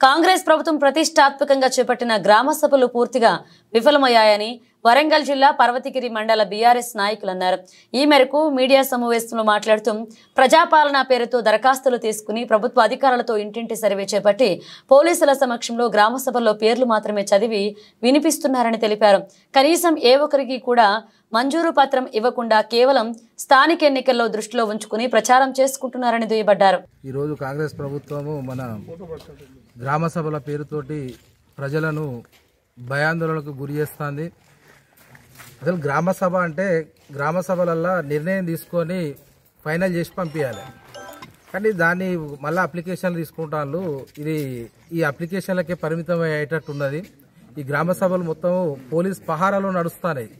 కాంగ్రెస్ ప్రభుత్వం ప్రతిష్టాత్మకంగా చేపట్టిన గ్రామ సభలు పూర్తిగా విఫలమయ్యాయని వరంగల్ జిల్లా పర్వతగిరి మండల బీఆర్ఎస్ నాయకులు అన్నారు. ఈ మేరకు మీడియా సమావేశంలో మాట్లాడుతూ ప్రజాపాలన పేరుతో దరఖాస్తులు తీసుకుని ప్రభుత్వ అధికారులతో ఇంటింటి సర్వే చేపట్టి పోలీసుల సమక్షంలో గ్రామ సభల్లో పేర్లు మాత్రమే చదివి వినిపిస్తున్నారని తెలిపారు. కనీసం ఏ ఒక్కరికి కూడా మంజూరు పత్రం ఇవ్వకుండా కేవలం స్థానిక ఎన్నికల్లో దృష్టిలో ఉంచుకుని ప్రచారం చేసుకుంటున్నారని దుయ్యబడ్డారు. ఈ రోజు కాంగ్రెస్ ప్రభుత్వము మన గ్రామ సభల పేరుతోటి ప్రజలను భయాందోళనకు గురి చేస్తుంది. అసలు గ్రామ సభ అంటే గ్రామ సభలల్లో నిర్ణయం తీసుకొని ఫైనల్ చేసి పంపించాలి, కానీ దాన్ని మళ్ళీ అప్లికేషన్లు తీసుకుంటాను. ఈ అప్లికేషన్లకే పరిమితం అయ్యేటట్టున్నది. ఈ గ్రామ సభలు మొత్తం పోలీస్ పహారాలో నడుస్తున్నాయి.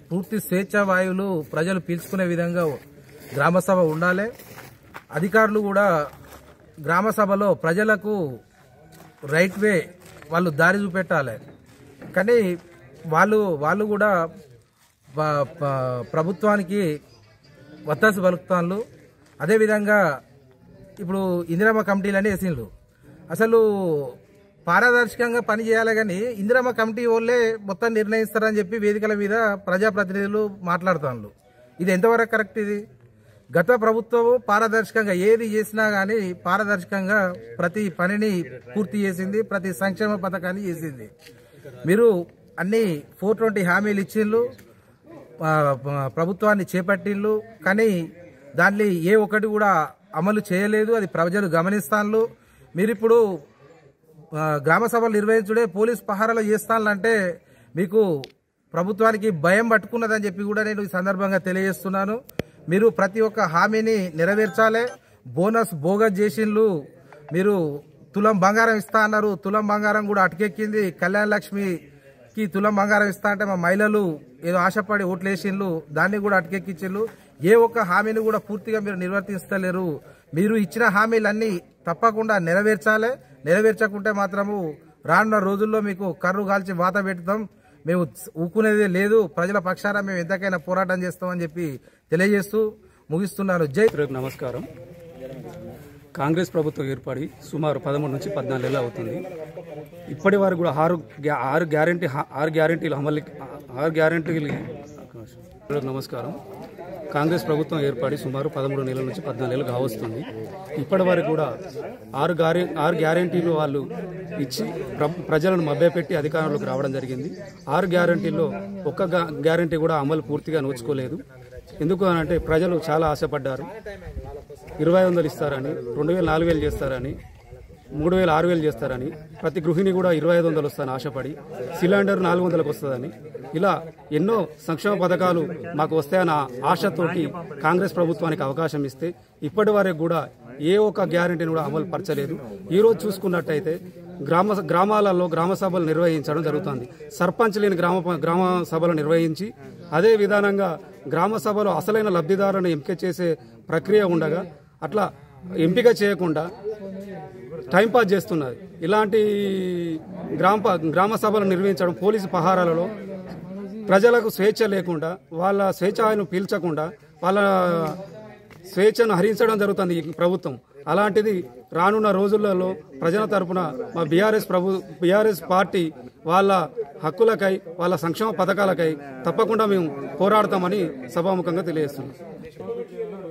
పూర్తి స్వేచ్ఛ వాయువులు ప్రజలు పీల్చుకునే విధంగా గ్రామ సభ ఉండాలి. అధికారులు కూడా గ్రామ సభలో ప్రజలకు రైట్ వే వాళ్ళు దారి చూపెట్టాలి, కానీ వాళ్ళు కూడా ప్రభుత్వానికి వత్తాసు పలుకుతాళ్ళు. అదేవిధంగా ఇప్పుడు ఇందిరమ్మ కమిటీలని వేసిండ్రు. అసలు పారదర్శకంగా పనిచేయాలి, కానీ ఇందిరమ్మ కమిటీ వాళ్ళే మొత్తం నిర్ణయిస్తారని చెప్పి వేదికల మీద ప్రజాప్రతినిధులు మాట్లాడుతాళ్ళు. ఇది ఎంతవరకు కరెక్ట్? ఇది గత ప్రభుత్వం పారదర్శకంగా ఏది చేసినా కానీ పారదర్శకంగా ప్రతి పనిని పూర్తి చేసింది, ప్రతి సంక్షేమ పథకాన్ని చేసింది. మీరు అన్ని 420 హామీలు ఇచ్చిండ్రు, ప్రభుత్వాన్ని చేపట్టిండ్రు, కానీ దాన్ని ఏ ఒక్కటి కూడా అమలు చేయలేదు. అది ప్రజలు గమనిస్తాన్లు. మీరు ఇప్పుడు గ్రామ సభలు నిర్వహించుడే పోలీస్ పహారాలు చేస్తానంటే మీకు ప్రభుత్వానికి భయం పట్టుకున్నదని చెప్పి కూడా నేను ఈ సందర్భంగా తెలియజేస్తున్నాను. మీరు ప్రతి ఒక్క హామీని నెరవేర్చాలి. బోనస్ బోగస్ చేసిండ్రు. మీరు తులం బంగారం ఇస్తా అన్నారు, తులం బంగారం కూడా అటకెక్కింది. కళ్యాణ లక్ష్మికి తులం బంగారం ఇస్తా అంటే మా మహిళలు ఏదో ఆశపడి ఓట్లు వేసిండ్రు, దాన్ని కూడా అటకెక్కించిండ్రు. ఏ ఒక్క హామీని కూడా పూర్తిగా మీరు నిర్వర్తిస్తలేరు. మీరు ఇచ్చిన హామీలన్నీ తప్పకుండా నెరవేర్చాలి. నెరవేర్చకుంటే మాత్రము రానున్న రోజుల్లో మీకు కర్రు కాల్చి వాత పెడతాం. మేము ఊకునేదే లేదు. ప్రజల పక్షాన మేము ఎంతకైనా పోరాటం చేస్తామని చెప్పి తెలియజేస్తూ ముగిస్తున్నాను. జై. నమస్కారం. కాంగ్రెస్ ప్రభుత్వం ఏర్పడి సుమారు 13 నుంచి 14 నెలలు అవుతుంది. ఇప్పటి వరకు కూడా ఆరు గ్యారెంటీలు. నమస్కారం. కాంగ్రెస్ ప్రభుత్వం ఏర్పడి సుమారు 13 నెలల నుంచి 14 నెలలు కావస్తుంది. ఇప్పటి వరకు కూడా ఆరు గ్యారెంటీలు వాళ్ళు ఇచ్చి ప్రజలను మభ్యపెట్టి అధికారంలోకి రావడం జరిగింది. 6 గ్యారెంటీల్లో ఒక్క గ్యారెంటీ కూడా అమలు పూర్తిగా నోచుకోలేదు. ఎందుకు అంటే ప్రజలు చాలా ఆశపడ్డారు. 2500 ఇస్తారని, 2000 4000 చేస్తారని, 3000 6000 చేస్తారని, ప్రతి గృహిణి కూడా 2500 వస్తారని ఆశపడి, సిలిండర్ 400లకు వస్తుందని, ఇలా ఎన్నో సంక్షేమ పథకాలు మాకు వస్తాయన్న ఆశతోటి కాంగ్రెస్ ప్రభుత్వానికి అవకాశం ఇస్తే ఇప్పటి వరకు కూడా ఏ ఒక్క గ్యారెంటీని కూడా అమలు పరచలేదు. ఈ రోజు చూసుకున్నట్టయితే గ్రామాలలో గ్రామ సభలు నిర్వహించడం జరుగుతుంది. సర్పంచ్ లేని గ్రామ సభలు నిర్వహించి అదే విధానంగా గ్రామ సభలో అసలైన లబ్ధిదారులను ఎంపిక చేసే ప్రక్రియ ఉండగా అట్లా ఎంపిక చేయకుండా టైంపాస్ చేస్తున్నది. ఇలాంటి గ్రామ సభలు నిర్వహించడం పోలీసు పహారాలలో ప్రజలకు స్వేచ్ఛ లేకుండా, వాళ్ళ స్వేచ్ఛను పీల్చకుండా వాళ్ళ స్వేచ్ఛను హరించడం జరుగుతుంది ఈ ప్రభుత్వం. అలాంటిది రానున్న రోజులలో ప్రజల తరపున మా బీఆర్ఎస్ పార్టీ వాళ్ళ హక్కులకై, వాళ్ళ సంక్షేమ పథకాలకై తప్పకుండా మేము పోరాడతామని సభాముఖంగా తెలియజేస్తున్నాం.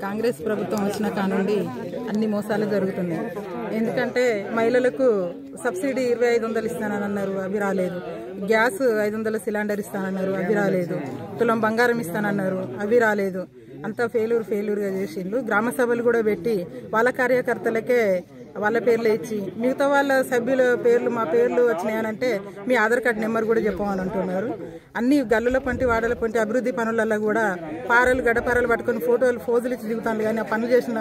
కాంగ్రెస్ ప్రభుత్వం వచ్చిన కానుండి అన్ని మోసాలు జరుగుతున్నాయి. ఎందుకంటే మహిళలకు సబ్సిడీ 2500 ఇస్తానని అన్నారు, అవి రాలేదు. గ్యాస్ 500 సిలిండర్ ఇస్తానన్నారు, అవి రాలేదు. తులం బంగారం ఇస్తానన్నారు, అవి రాలేదు. అంతా ఫెయిల్యూర్గా చేసిండ్రు. గ్రామ సభలు కూడా పెట్టి వాళ్ళ కార్యకర్తలకే వాళ్ళ పేర్లు ఇచ్చి మిగతా వాళ్ళ సభ్యుల పేర్లు మా పేర్లు వచ్చినాయనంటే మీ ఆధార్ కార్డు నెంబర్ కూడా చెప్పమని అంటున్నారు. అన్ని గల్లుల పంటి వాడల పంటి అభివృద్ధి పనులలో కూడా గడపారలు పట్టుకుని ఫోజులు ఇచ్చి దిగుతాను, కానీ ఆ పనులు చేసిన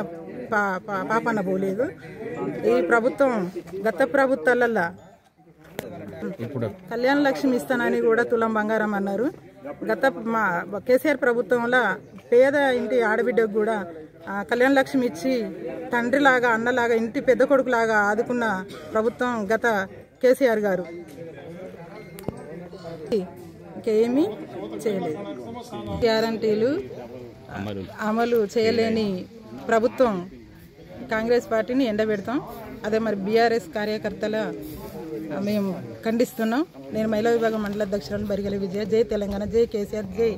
పాపన్న పోలేదు. ఈ ప్రభుత్వం గత ప్రభుత్వాలల్లో కళ్యాణ లక్ష్మి ఇస్తానని కూడా తులం బంగారం అన్నారు. మా కేసీఆర్ ప్రభుత్వంలో పేద ఇంటి ఆడబిడ్డకు కూడా కళ్యాణ లక్ష్మి ఇచ్చి తండ్రిలాగా, అన్నలాగా, ఇంటి పెద్ద కొడుకులాగా ఆదుకున్న ప్రభుత్వం గత కేసీఆర్ గారు. ఇంకేమీ చేయలేదు. గ్యారంటీలు అమలు చేయలేని ప్రభుత్వం కాంగ్రెస్ పార్టీని ఎండబెడతాం. అదే మరి బీఆర్ఎస్ కార్యకర్తల మేము ఖండిస్తున్నాం. నేను మహిళా విభాగం మండల అధ్యక్షురాలు బరిగెల విజయ. జై తెలంగాణ, జై కేసీఆర్, జై